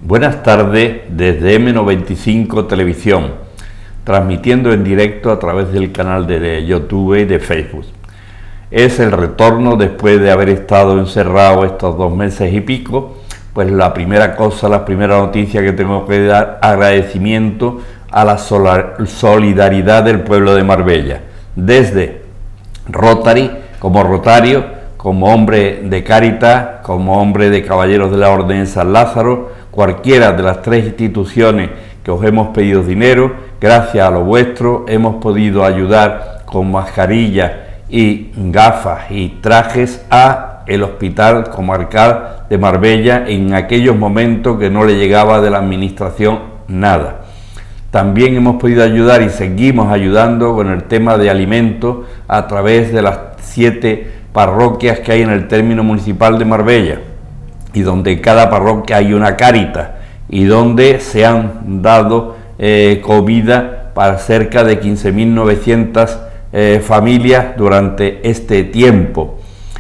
Buenas tardes desde M95 Televisión, transmitiendo en directo a través del canal de YouTube y de Facebook. Es el retorno después de haber estado encerrado estos 2 meses y pico. Pues la primera noticia que tengo que dar, agradecimiento a la solidaridad del pueblo de Marbella, desde Rotary, como rotario, como hombre de Cáritas, como hombre de Caballeros de la Orden de San Lázaro, cualquiera de las 3 instituciones que os hemos pedido dinero, gracias a lo vuestro hemos podido ayudar con mascarillas y gafas y trajes a el Hospital Comarcal de Marbella en aquellos momentos que no le llegaba de la administración nada. También hemos podido ayudar y seguimos ayudando con el tema de alimentos a través de las 7 parroquias que hay en el término municipal de Marbella, y donde en cada parroquia hay una Cáritas, y donde se han dado comida para cerca de 15.900 familias durante este tiempo.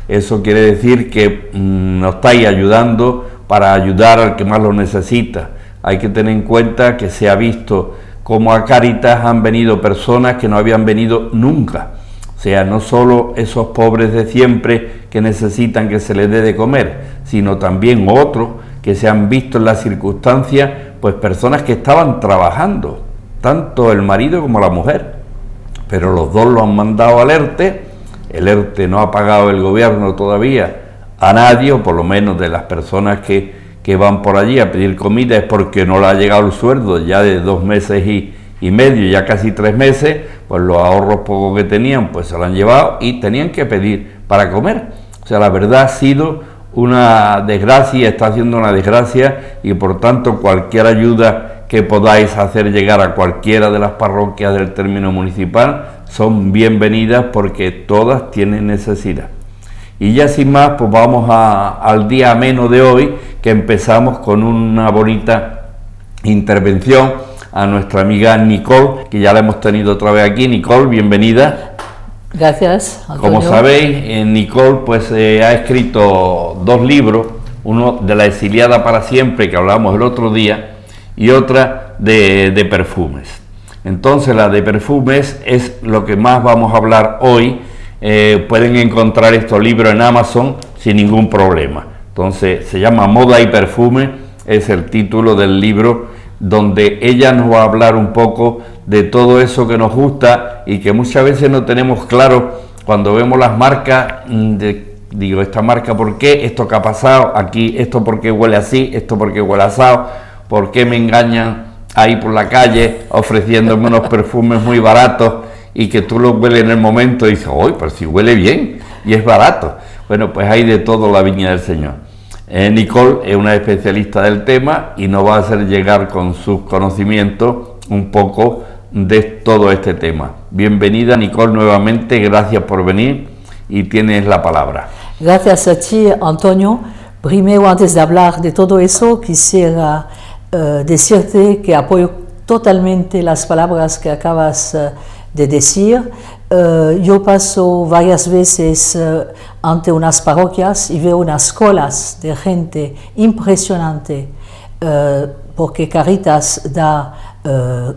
Eso quiere decir que nos estáis ayudando para ayudar al que más lo necesita. Hay que tener en cuenta que se ha visto cómo a Cáritas han venido personas que no habían venido nunca. O sea, no solo esos pobres de siempre que necesitan que se les dé de comer, sino también otros que se han visto en las circunstancias, pues personas que estaban trabajando, tanto el marido como la mujer, pero los dos lo han mandado al ERTE. El ERTE no ha pagado el gobierno todavía a nadie, o por lo menos de las personas que van por allí a pedir comida, es porque no le ha llegado el sueldo ya de 2 meses y medio, ya casi 3 meses, pues los ahorros pocos que tenían, pues se lo han llevado y tenían que pedir para comer. O sea, la verdad ha sido una desgracia, está siendo una desgracia, y por tanto cualquier ayuda que podáis hacer llegar a cualquiera de las parroquias del término municipal son bienvenidas, porque todas tienen necesidad. Y ya sin más, pues vamos al día ameno de hoy, que empezamos con una bonita intervención a nuestra amiga Nicole, que ya la hemos tenido otra vez aquí. Nicole, bienvenida. Gracias, Antonio. Como sabéis, Nicole pues ha escrito 2 libros, uno de La exiliada para siempre, que hablamos el otro día, y otra de perfumes. Entonces la de perfumes es lo que más vamos a hablar hoy. Pueden encontrar estos libros en Amazon sin ningún problema. Entonces se llama Moda y Perfume, es el título del libro, donde ella nos va a hablar un poco de todo eso que nos gusta y que muchas veces no tenemos claro cuando vemos las marcas. Digo, esta marca, ¿por qué? Esto que ha pasado aquí, esto por qué huele así, esto por qué huele asado, por qué me engañan ahí por la calle ofreciéndome unos perfumes muy baratos y que tú los hueles en el momento y dices, ¡ay, pero si huele bien y es barato! Bueno, pues hay de todo la viña del Señor. Nicole es una especialista del tema y nos va a hacer llegar con sus conocimientos un poco de todo este tema. Bienvenida, Nicole, nuevamente, gracias por venir y tienes la palabra. Gracias a ti, Antonio. Primero, antes de hablar de todo eso, quisiera decirte que apoyo totalmente las palabras que acabas de decir. Yo paso varias veces ante unas parroquias y veo unas colas de gente impresionante, porque Cáritas da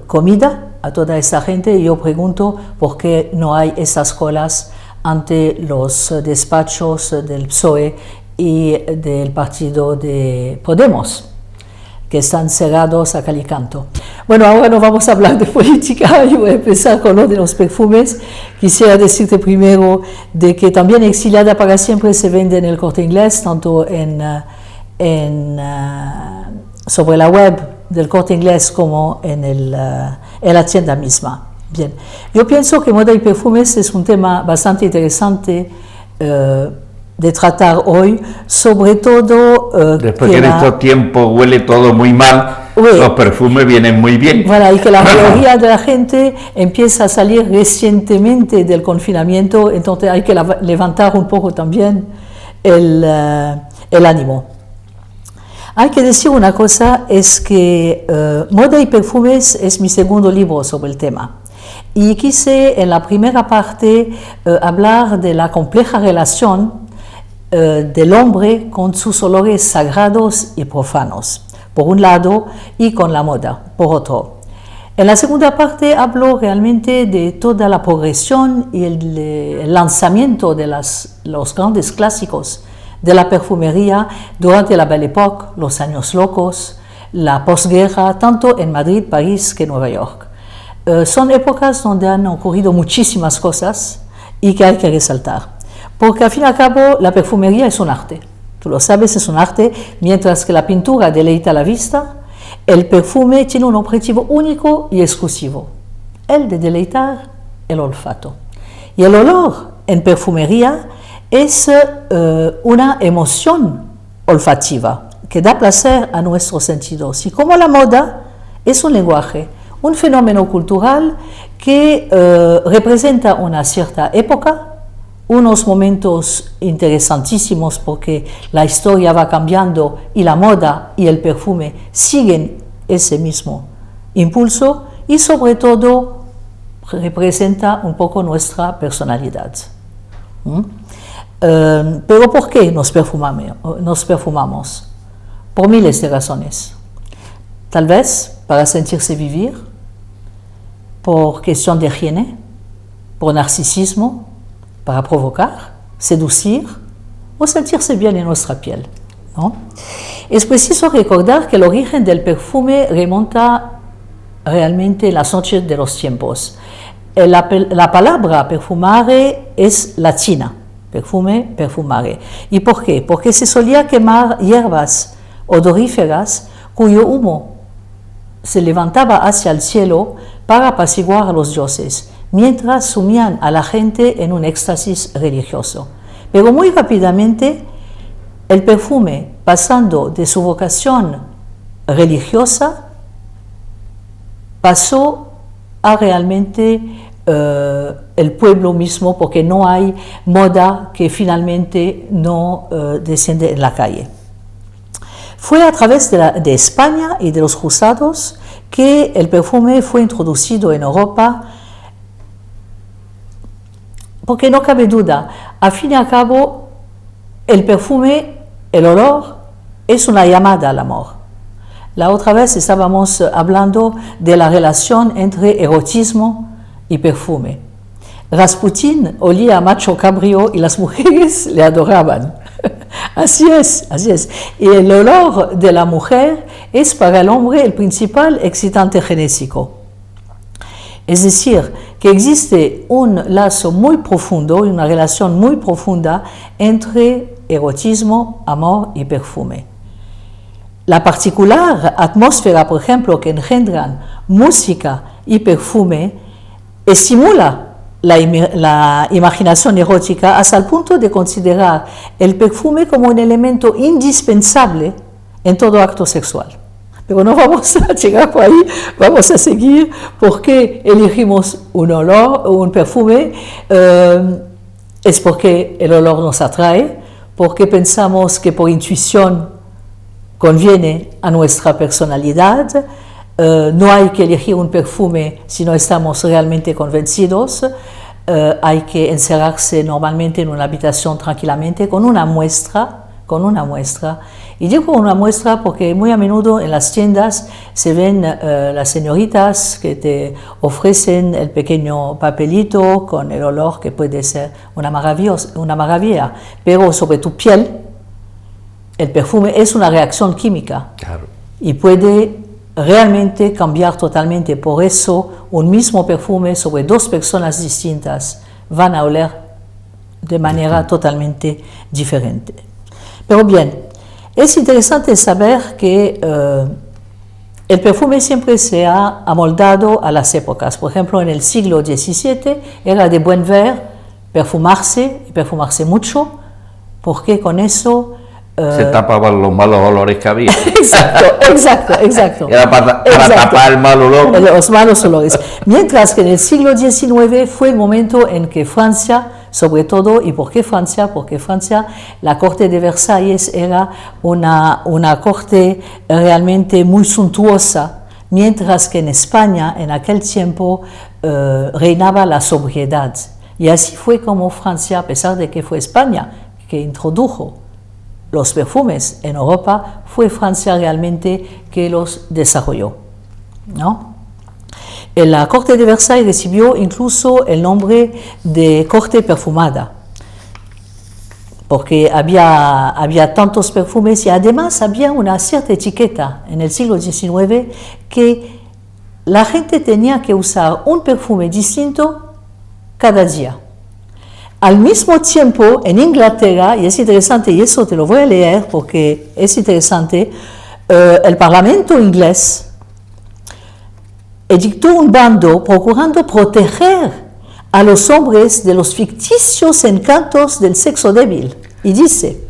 comida a toda esa gente, y yo pregunto por qué no hay esas colas ante los despachos del PSOE y del partido de Podemos, que están cerrados a cal y canto. Bueno, ahora no vamos a hablar de política, yo voy a empezar con lo de los perfumes. Quisiera decirte primero de que también Exiliada para siempre se vende en el Corte Inglés, tanto sobre la web del Corte Inglés como en la tienda misma. Bien, yo pienso que moda y perfumes es un tema bastante interesante de tratar hoy, sobre todo después que en estos tiempos huele todo muy mal, los perfumes vienen muy bien. Voilà, y que la mayoría de la gente empieza a salir recientemente del confinamiento, entonces hay que levantar un poco también el ánimo. Hay que decir una cosa, es que Moda y Perfumes es mi segundo libro sobre el tema. Y quise en la primera parte hablar de la compleja relación del hombre con sus olores sagrados y profanos, por un lado, y con la moda, por otro. En la segunda parte hablo realmente de toda la progresión y el lanzamiento de los grandes clásicos de la perfumería durante la Belle Époque, los años locos, la posguerra, tanto en Madrid, París que en Nueva York. Son épocas donde han ocurrido muchísimas cosas y que hay que resaltar, porque al fin y al cabo la perfumería es un arte. Tú lo sabes, es un arte, mientras que la pintura deleita la vista, el perfume tiene un objetivo único y exclusivo, el de deleitar el olfato. Y el olor en perfumería es una emoción olfativa que da placer a nuestros sentidos. Y como la moda es un lenguaje, un fenómeno cultural que representa una cierta época, unos momentos interesantísimos porque la historia va cambiando y la moda y el perfume siguen ese mismo impulso y sobre todo representa un poco nuestra personalidad. Pero ¿por qué nos perfumamos? Por miles de razones. Tal vez para sentirse vivir, por cuestión de higiene, por narcisismo, para provocar, seducir o sentirse bien en nuestra piel, ¿no? Es preciso recordar que el origen del perfume remonta realmente las noches de los tiempos. La palabra perfumare es latina, perfume, perfumare. ¿Y por qué? Porque se solía quemar hierbas odoríferas cuyo humo se levantaba hacia el cielo para apaciguar a los dioses, mientras sumían a la gente en un éxtasis religioso. Pero muy rápidamente, el perfume, pasando de su vocación religiosa, pasó a realmente el pueblo mismo, porque no hay moda que finalmente no desciende en la calle. Fue a través de España y de los cruzados que el perfume fue introducido en Europa, porque no cabe duda, al fin y al cabo, el perfume, el olor, es una llamada al amor. La otra vez estábamos hablando de la relación entre erotismo y perfume. Rasputín olía a macho cabrío y las mujeres le adoraban. Así es, así es. Y el olor de la mujer es para el hombre el principal excitante genésico. Es decir, que existe un lazo muy profundo y una relación muy profunda entre erotismo, amor y perfume. La particular atmósfera, por ejemplo, que engendran música y perfume, estimula la imaginación erótica hasta el punto de considerar el perfume como un elemento indispensable en todo acto sexual. Pero no vamos a llegar por ahí, vamos a seguir porque elegimos un olor o un perfume, es porque el olor nos atrae, porque pensamos que por intuición conviene a nuestra personalidad. No hay que elegir un perfume si no estamos realmente convencidos. Hay que encerrarse normalmente en una habitación tranquilamente con una muestra. Y digo una muestra porque muy a menudo en las tiendas se ven las señoritas que te ofrecen el pequeño papelito con el olor que puede ser una maravilla, pero sobre tu piel el perfume es una reacción química. Claro. Y puede realmente cambiar totalmente. Por eso un mismo perfume sobre dos personas distintas van a oler de manera totalmente diferente. Pero bien, es interesante saber que el perfume siempre se ha amoldado a las épocas. Por ejemplo, en el siglo XVII era de buen ver perfumarse, y perfumarse mucho, porque con eso se tapaban los malos olores que había. Exacto. Era para tapar el mal olor. Los malos olores. Mientras que en el siglo XIX fue el momento en que Francia, sobre todo, ¿y por qué Francia? Porque Francia, la corte de Versalles era una corte realmente muy suntuosa, mientras que en España, en aquel tiempo, reinaba la sobriedad. Y así fue como Francia, a pesar de que fue España que introdujo los perfumes en Europa, fue Francia realmente que los desarrolló, ¿no? La corte de Versalles recibió incluso el nombre de corte perfumada, porque había tantos perfumes y además había una cierta etiqueta en el siglo XIX que la gente tenía que usar un perfume distinto cada día. Al mismo tiempo, en Inglaterra, y es interesante, y eso te lo voy a leer porque es interesante, el Parlamento inglés edictó un bando procurando proteger a los hombres de los ficticios encantos del sexo débil. Y dice,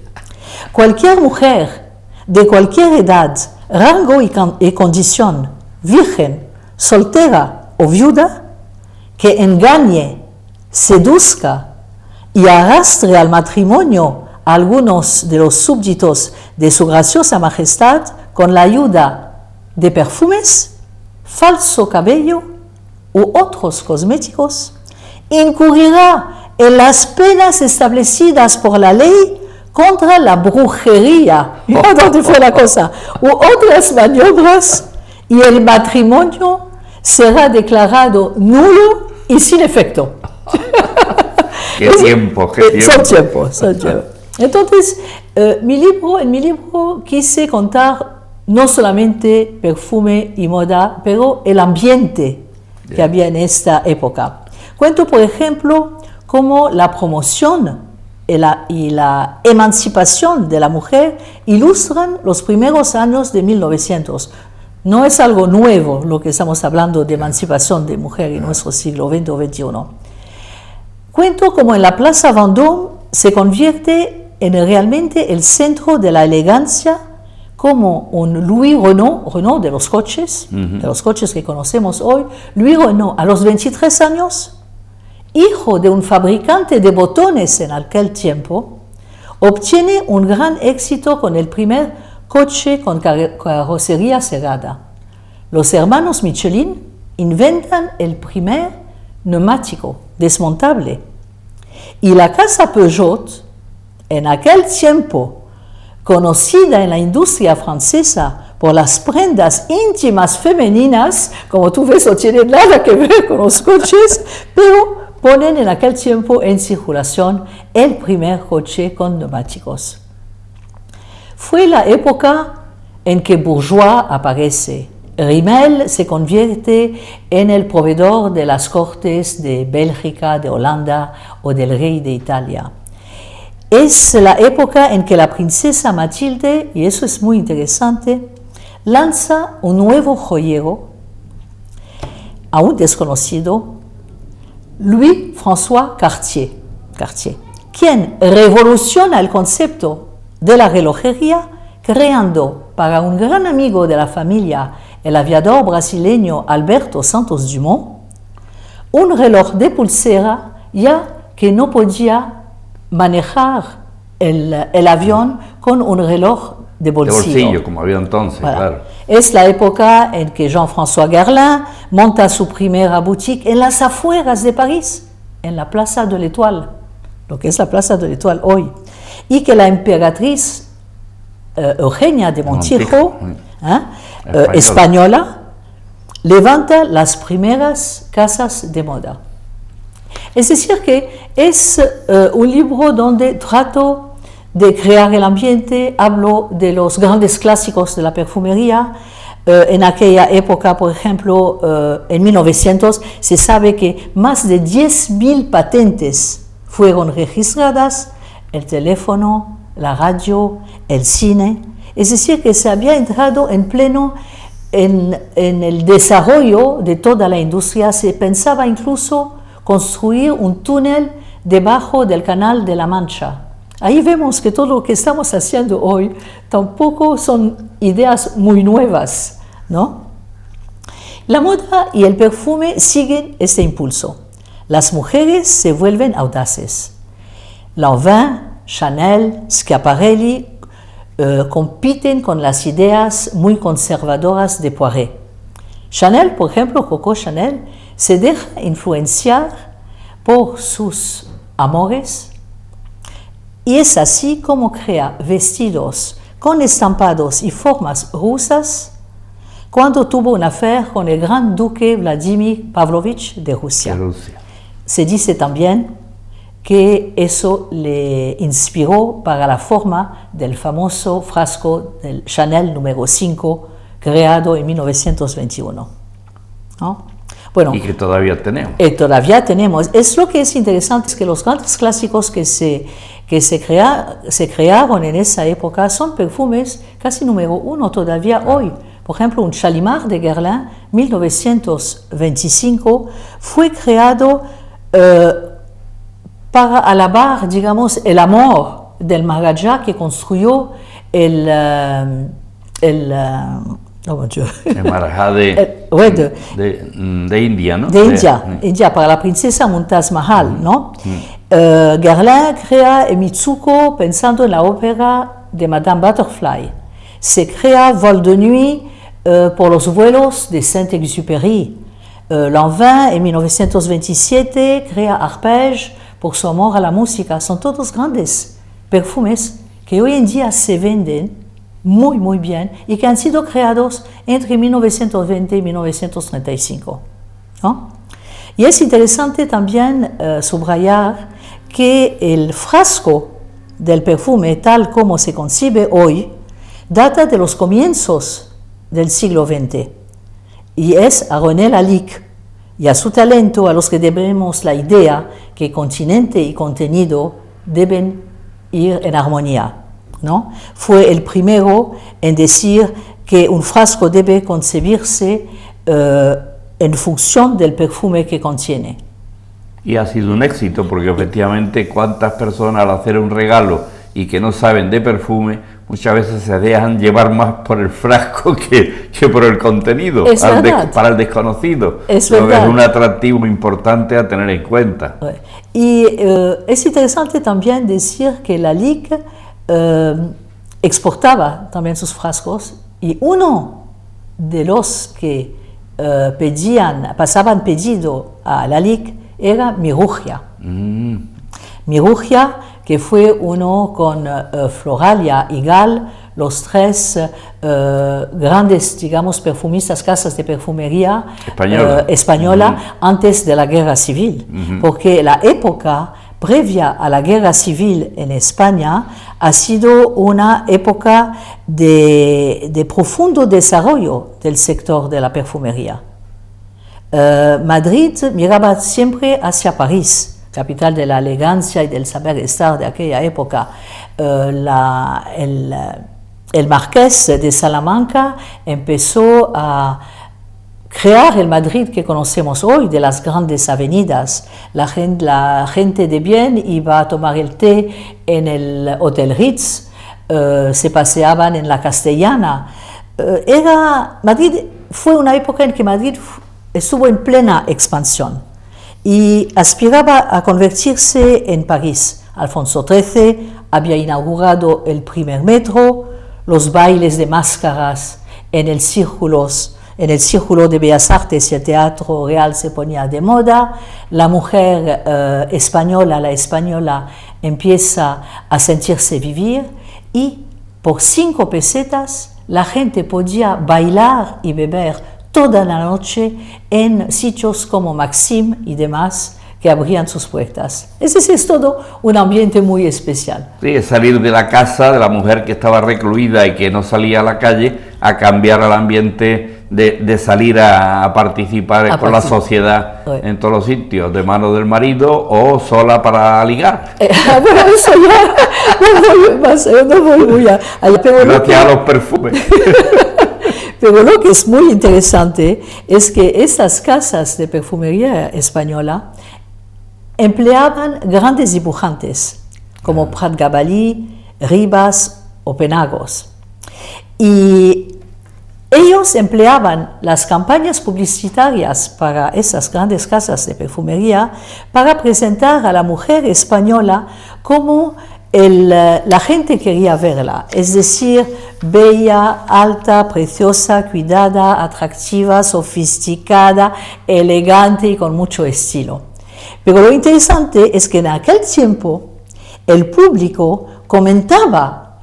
cualquier mujer de cualquier edad, rango y condición, virgen, soltera o viuda, que engañe, seduzca y arrastre al matrimonio a algunos de los súbditos de su graciosa majestad con la ayuda de perfumes, falso cabello u otros cosméticos, incurrirá en las penas establecidas por la ley contra la brujería, mira dónde fue la cosa, u otras maniobras, y el matrimonio será declarado nulo y sin efecto. ¡Qué tiempo! Son tiempos. Entonces, en mi libro quise contar no solamente perfume y moda, pero el ambiente que había en esta época. Cuento, por ejemplo, cómo la promoción y la emancipación de la mujer ilustran los primeros años de 1900. No es algo nuevo lo que estamos hablando de emancipación de mujer en nuestro siglo XX o XXI. Cuento cómo en la Plaza Vendôme se convierte en realmente el centro de la elegancia, como un Louis Renault de los coches, de los coches que conocemos hoy. Louis Renault, a los 23 años, hijo de un fabricante de botones en aquel tiempo, obtiene un gran éxito con el primer coche con carrocería cerrada. Los hermanos Michelin inventan el primer neumático desmontable. Y la casa Peugeot, en aquel tiempo conocida en la industria francesa por las prendas íntimas femeninas, como tú ves, no tiene nada que ver con los coches, pero ponen en aquel tiempo en circulación el primer coche con neumáticos. Fue la época en que Bourgeois aparece. Rimmel se convierte en el proveedor de las cortes de Bélgica, de Holanda o del rey de Italia. Es la época en que la princesa Mathilde, y eso es muy interesante, lanza un nuevo joyero, aún desconocido, Louis-François Cartier, quien revoluciona el concepto de la relojería, creando para un gran amigo de la familia, el aviador brasileño Alberto Santos Dumont, un reloj de pulsera ya que no podía manejar el avión con un reloj de bolsillo. De bolsillo, como había entonces, voilà. Claro. Es la época en que Jean-François Guerlain monta su primera boutique en las afueras de París, en la Plaza de l'Étoile, lo que es la Plaza de l'Étoile hoy, y que la emperatriz Eugenia de Montijo, española, levanta las primeras casas de moda. Es decir, que es un libro donde trato de crear el ambiente, hablo de los grandes clásicos de la perfumería. En aquella época, por ejemplo, en 1900, se sabe que más de 10.000 patentes fueron registradas, el teléfono, la radio, el cine. Es decir, que se había entrado en pleno en el desarrollo de toda la industria. Se pensaba incluso construir un túnel debajo del Canal de la Mancha. Ahí vemos que todo lo que estamos haciendo hoy tampoco son ideas muy nuevas, ¿no? La moda y el perfume siguen este impulso. Las mujeres se vuelven audaces. Lanvin, Chanel, Schiaparelli compiten con las ideas muy conservadoras de Poiret. Chanel, por ejemplo, Coco Chanel, se deja influenciar por sus amores Y es así como crea vestidos con estampados y formas rusas cuando tuvo una affaire con el gran duque Vladimir Pavlovich de Rusia. Se dice también que eso le inspiró para la forma del famoso frasco del Chanel número 5, creado en 1921. ¿No? Bueno, y que todavía tenemos. Todavía tenemos. Es lo que es interesante, es que los grandes clásicos que se crearon en esa época son perfumes casi número 1 todavía hoy. Por ejemplo, un Shalimar de Guerlain, 1925, fue creado para alabar, digamos, el amor del Maharaja que construyó el Maharaja de India, ¿no? De India, para la princesa Mumtaz Mahal, ¿no? Guerlain crea Mitsuko pensando en la ópera de Madame Butterfly. Se crea Vol de Nuit por los vuelos de Saint-Exupéry. Lanvin, en 1927, crea Arpège por su amor a la música. Son todos grandes perfumes que hoy en día se venden muy, muy bien y que han sido creados entre 1920 y 1935. ¿No? Y es interesante también subrayar que el frasco del perfume, tal como se concibe hoy, data de los comienzos del siglo XX y es a René Lalique y a su talento a los que debemos la idea que continente y contenido deben ir en armonía, ¿no? Fue el primero en decir que un frasco debe concebirse en función del perfume que contiene. Y ha sido un éxito porque efectivamente cuántas personas al hacer un regalo y que no saben de perfume, muchas veces se dejan llevar más por el frasco que por el contenido, para el desconocido. Es un atractivo importante a tener en cuenta. Y es interesante también decir que Lalique exportaba también sus frascos y uno de los que pasaban pedido a Lalique era Mirugia. Mirugia, que fue uno con Floralia y Gall, los tres grandes, digamos, perfumistas, casas de perfumería española antes de la Guerra Civil. Porque la época previa a la Guerra Civil en España ha sido una época de profundo desarrollo del sector de la perfumería. Madrid miraba siempre hacia París, capital de la elegancia y del saber estar de aquella época. El marqués de Salamanca empezó a crear el Madrid que conocemos hoy, de las grandes avenidas. La gente de bien iba a tomar el té en el Hotel Ritz, se paseaban en la Castellana. Madrid fue una época en que Madrid estuvo en plena expansión y aspiraba a convertirse en París. Alfonso XIII había inaugurado el primer metro, los bailes de máscaras en el círculo de Bellas Artes y el Teatro Real se ponía de moda, la mujer española, la española, empieza a sentirse vivir y por 5 pesetas la gente podía bailar y beber toda la noche en sitios como Maxim y demás que abrían sus puertas. Ese es todo un ambiente muy especial. Sí, es salir de la casa de la mujer que estaba recluida y que no salía a la calle a cambiar al ambiente de salir a participar con la sociedad en todos los sitios, de mano del marido o sola para ligar. Bueno, eso ya no voy muy allá. Gracias a los perfumes. Pero lo que es muy interesante es que estas casas de perfumería española empleaban grandes dibujantes como Prat Gabali, Ribas o Penagos. Y ellos empleaban las campañas publicitarias para esas grandes casas de perfumería para presentar a la mujer española como la gente quería verla, es decir, bella, alta, preciosa, cuidada, atractiva, sofisticada, elegante y con mucho estilo. Pero lo interesante es que en aquel tiempo el público comentaba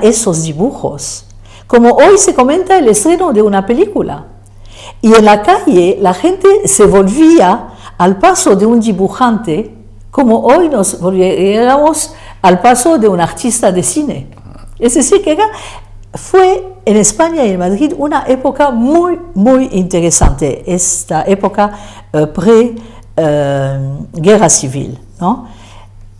esos dibujos, como hoy se comenta el estreno de una película. Y en la calle la gente se volvía al paso de un dibujante, como hoy nos volviéramos al paso de un artista de cine. Es decir, que fue en España y en Madrid una época muy, muy interesante, esta época pre-guerra civil, ¿no?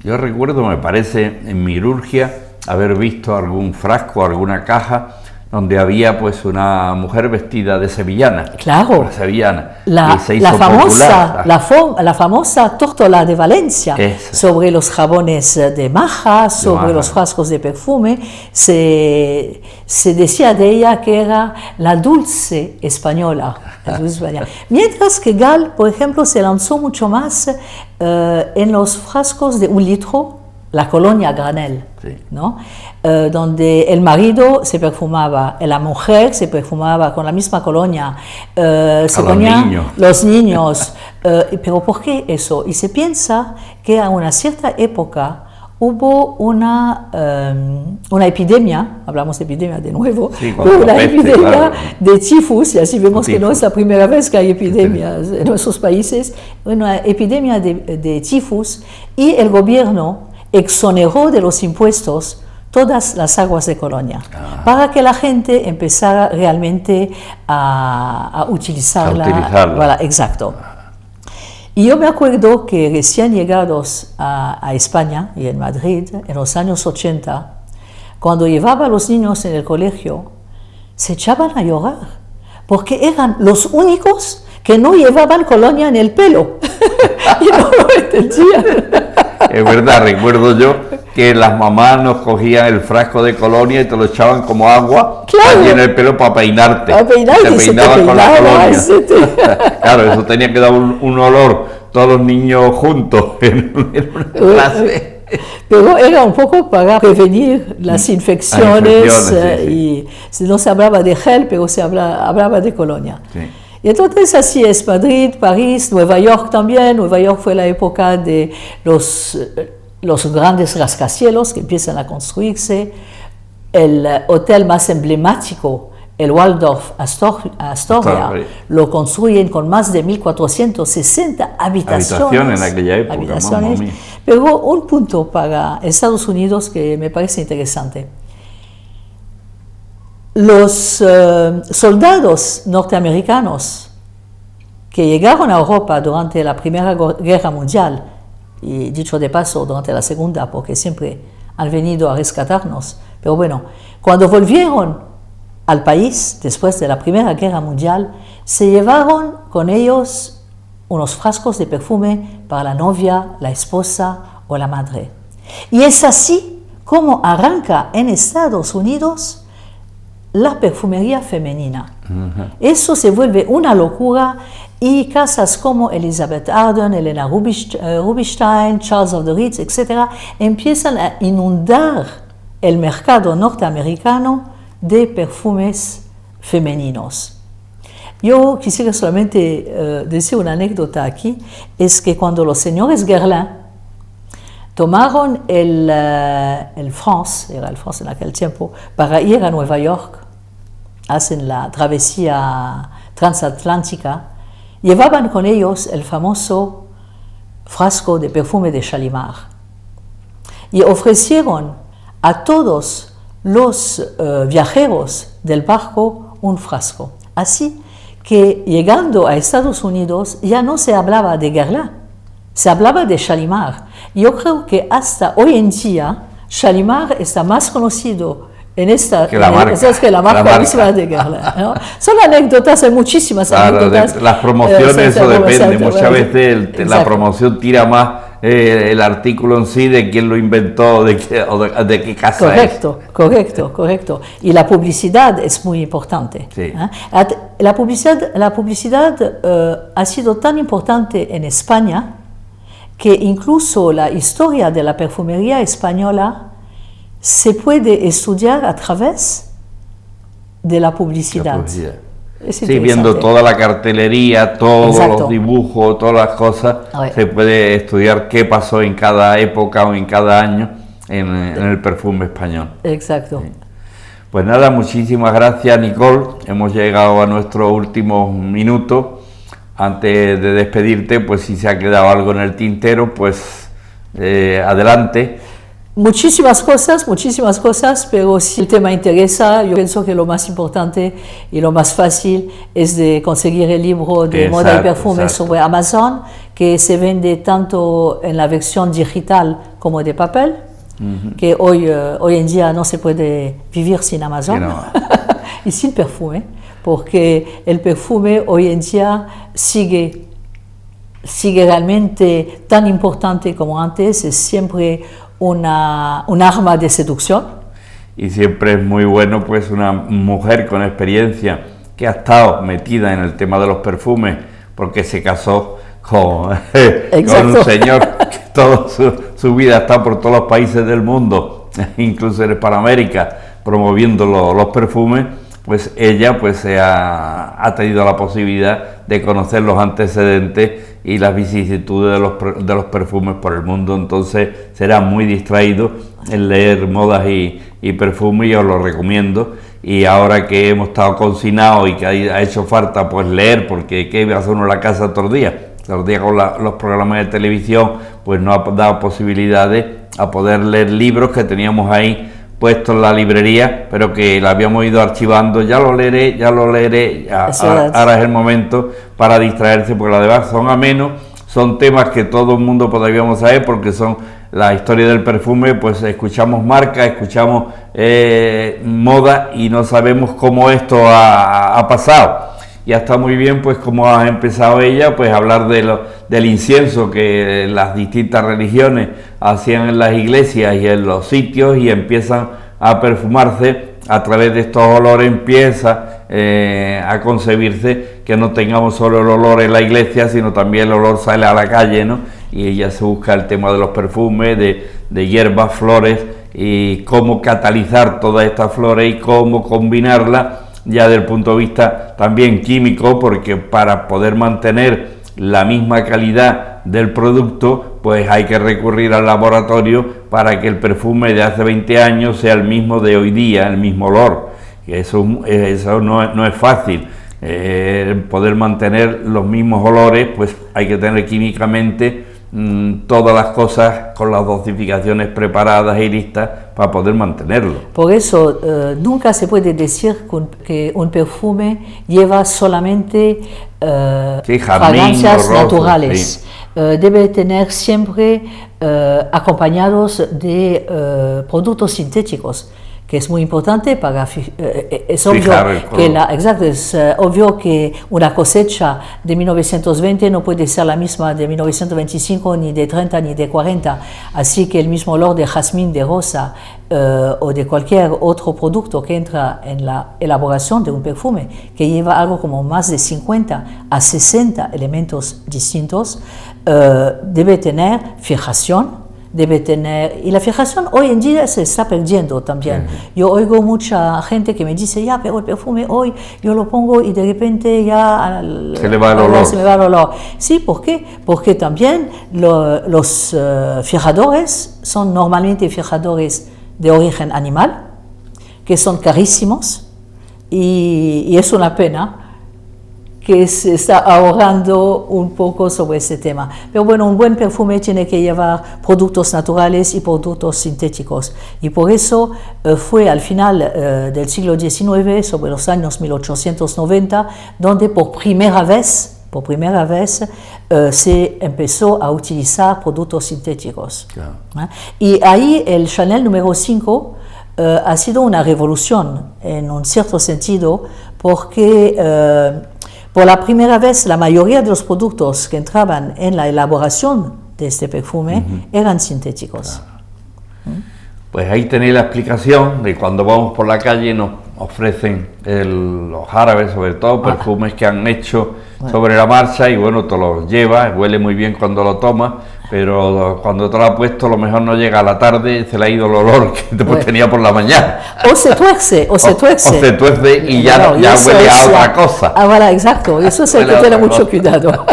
Yo recuerdo, me parece, en Mirurgia, haber visto algún frasco, alguna caja, donde había pues una mujer vestida de sevillana. Claro. La sevillana. La famosa tórtola de Valencia, Eso. Sobre los jabones de Maja, sobre los frascos de perfume, se decía de ella que era la dulce española. Mientras que Gal, por ejemplo, se lanzó mucho más en los frascos de 1 litro, la colonia Granel, sí, ¿no? Donde el marido se perfumaba, la mujer se perfumaba con la misma colonia, se ponían los niños. Pero ¿por qué eso? Y se piensa que a una cierta época hubo una epidemia, hablamos de epidemia de nuevo, sí, una epidemia, claro, de tifus, y así vemos tifus, que no es la primera vez que hay epidemias en nuestros países, una epidemia de tifus, y el gobierno exoneró de los impuestos todas las aguas de colonia, para que la gente empezara realmente a utilizarla. Voilà, exacto. Y yo me acuerdo que recién llegados a España y en Madrid, en los años 80, cuando llevaba a los niños en el colegio, se echaban a llorar, porque eran los únicos que no llevaban colonia en el pelo. Y no lo entendían. Es verdad, recuerdo yo que las mamás nos cogían el frasco de colonia y te lo echaban como agua, claro, allí en el pelo para peinarte. Para peinarte, te peinaban con la colonia. Claro, eso tenía que dar un olor, todos los niños juntos en una clase. Pero era un poco para prevenir las infecciones, sí. Y no se hablaba de gel, pero se hablaba de colonia. Sí. Y entonces así es, Madrid, París, Nueva York también. Nueva York fue la época de los grandes rascacielos que empiezan a construirse. El hotel más emblemático, el Waldorf Astoria, lo construyen con más de 1.460 habitaciones. En aquella época, habitaciones. Pero un punto para Estados Unidos que me parece interesante. Los soldados norteamericanos que llegaron a Europa durante la Primera Guerra Mundial, y dicho de paso, durante la Segunda, porque siempre han venido a rescatarnos, pero bueno, cuando volvieron al país después de la Primera Guerra Mundial, se llevaron con ellos unos frascos de perfume para la novia, la esposa o la madre. Y es así como arranca en Estados Unidos la perfumería femenina. Eso se vuelve una locura y casas como Elizabeth Arden, Helena Rubinstein, Charles of the Ritz, etc., empiezan a inundar el mercado norteamericano de perfumes femeninos. Yo quisiera solamente decir una anécdota aquí, es que cuando los señores Guerlain tomaron el France, era el France en aquel tiempo, para ir a Nueva York, hacen la travesía transatlántica, llevaban con ellos el famoso frasco de perfume de Shalimar y ofrecieron a todos los viajeros del barco un frasco. Así que llegando a Estados Unidos ya no se hablaba de Guerlain, se hablaba de Shalimar. Yo creo que hasta hoy en día Shalimar está más conocido en esta que la marca misma de Guerlain, ¿no? Son anécdotas, hay muchísimas anécdotas. Las promociones, eso depende. Muchas veces la promoción tira más el artículo en sí de quién lo inventó, de qué casa es. Correcto. Y la publicidad es muy importante. Sí. La publicidad ha sido tan importante en España que incluso la historia de la perfumería española se puede estudiar a través de la publicidad. Sí, viendo toda la cartelería, todos los dibujos, todas las cosas, se puede estudiar qué pasó en cada época o en cada año en el perfume español. Exacto. Sí. Pues nada, muchísimas gracias, Nicole. Hemos llegado a nuestros últimos minutos. Antes de despedirte, pues si se ha quedado algo en el tintero, pues adelante. Muchísimas cosas, pero si el tema interesa, yo pienso que lo más importante y lo más fácil es de conseguir el libro de moda y perfume sobre Amazon, que se vende tanto en la versión digital como de papel, que hoy en día no se puede vivir sin Amazon, no. Y sin perfume, porque el perfume hoy en día sigue realmente tan importante como antes, es siempre un arma de seducción. Y siempre es muy bueno pues una mujer con experiencia que ha estado metida en el tema de los perfumes porque se casó con un señor que toda su vida está por todos los países del mundo, incluso en Hispanoamérica, promoviendo los perfumes. Pues ella pues ha tenido la posibilidad de conocer los antecedentes y las vicisitudes de los perfumes por el mundo, entonces será muy distraído en leer modas y perfumes, y os lo recomiendo. Y ahora que hemos estado confinados y que ha hecho falta pues leer, porque ¿qué va a hacer uno en la casa todos los días con los programas de televisión? Pues no ha dado posibilidades a poder leer libros que teníamos ahí puesto en la librería, pero que la habíamos ido archivando. Ya lo leeré, ahora es el momento para distraerse, porque además son amenos, son temas que todo el mundo podríamos saber, porque son la historia del perfume, pues escuchamos marcas, escuchamos moda y no sabemos cómo esto ha pasado. Y está muy bien, pues como ha empezado ella, pues hablar del incienso que las distintas religiones hacían en las iglesias y en los sitios, y empiezan a perfumarse a través de estos olores, empieza a concebirse que no tengamos solo el olor en la iglesia, sino también el olor sale a la calle, ¿no? Y ella se busca el tema de los perfumes, de hierbas, flores, y cómo catalizar todas estas flores y cómo combinarlas ya desde el punto de vista también químico, porque para poder mantener la misma calidad del producto, pues hay que recurrir al laboratorio para que el perfume de hace 20 años sea el mismo de hoy día, el mismo olor. Eso no es fácil. Poder mantener los mismos olores, pues hay que tener químicamente todas las cosas con las dosificaciones preparadas y listas para poder mantenerlo. Por eso nunca se puede decir que un perfume lleva solamente fragancias naturales. Sí. Debe tener siempre acompañados de productos sintéticos, que es muy importante para es obvio que una cosecha de 1920 no puede ser la misma de 1925, ni de 30, ni de 40, así que el mismo olor de jazmín, de rosa o de cualquier otro producto que entra en la elaboración de un perfume, que lleva algo como más de 50 a 60 elementos distintos, debe tener fijación. Y la fijación hoy en día se está perdiendo también. Yo oigo mucha gente que me dice, ya, pero el perfume hoy yo lo pongo y de repente ya se me va el olor. Sí, ¿por qué? Porque también los fijadores son normalmente fijadores de origen animal, que son carísimos, y es una pena que se está ahorrando un poco sobre ese tema. Pero bueno, un buen perfume tiene que llevar productos naturales y productos sintéticos. Y por eso fue al final del siglo XIX, sobre los años 1890, donde por primera vez se empezó a utilizar productos sintéticos. Claro. Y ahí el Chanel número 5 ha sido una revolución en un cierto sentido, porque por la primera vez la mayoría de los productos que entraban en la elaboración de este perfume eran sintéticos. Pues ahí tenéis la explicación de cuando vamos por la calle nos ofrecen los árabes, sobre todo, perfumes que han hecho sobre la marcha, y bueno, te los llevas, huele muy bien cuando lo tomas, pero cuando te lo ha puesto, a lo mejor no llega a la tarde, se le ha ido el olor que después tenía por la mañana. O se tuerce, o se tuerce. O se tuerce y ya, Claro, ya eso huele a es otra cosa. Ah, voilà, exacto. Eso es el que tiene mucho cuidado.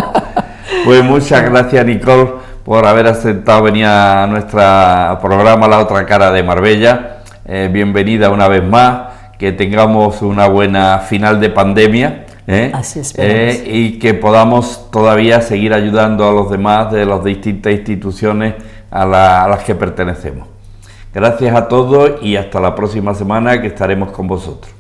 Pues muchas gracias, Nicole, por haber aceptado venir a nuestro programa La Otra Cara de Marbella. Bienvenida una vez más, que tengamos una buena final de pandemia. Así esperamos. Y que podamos todavía seguir ayudando a los demás de las distintas instituciones a las que pertenecemos. Gracias a todos y hasta la próxima semana, que estaremos con vosotros.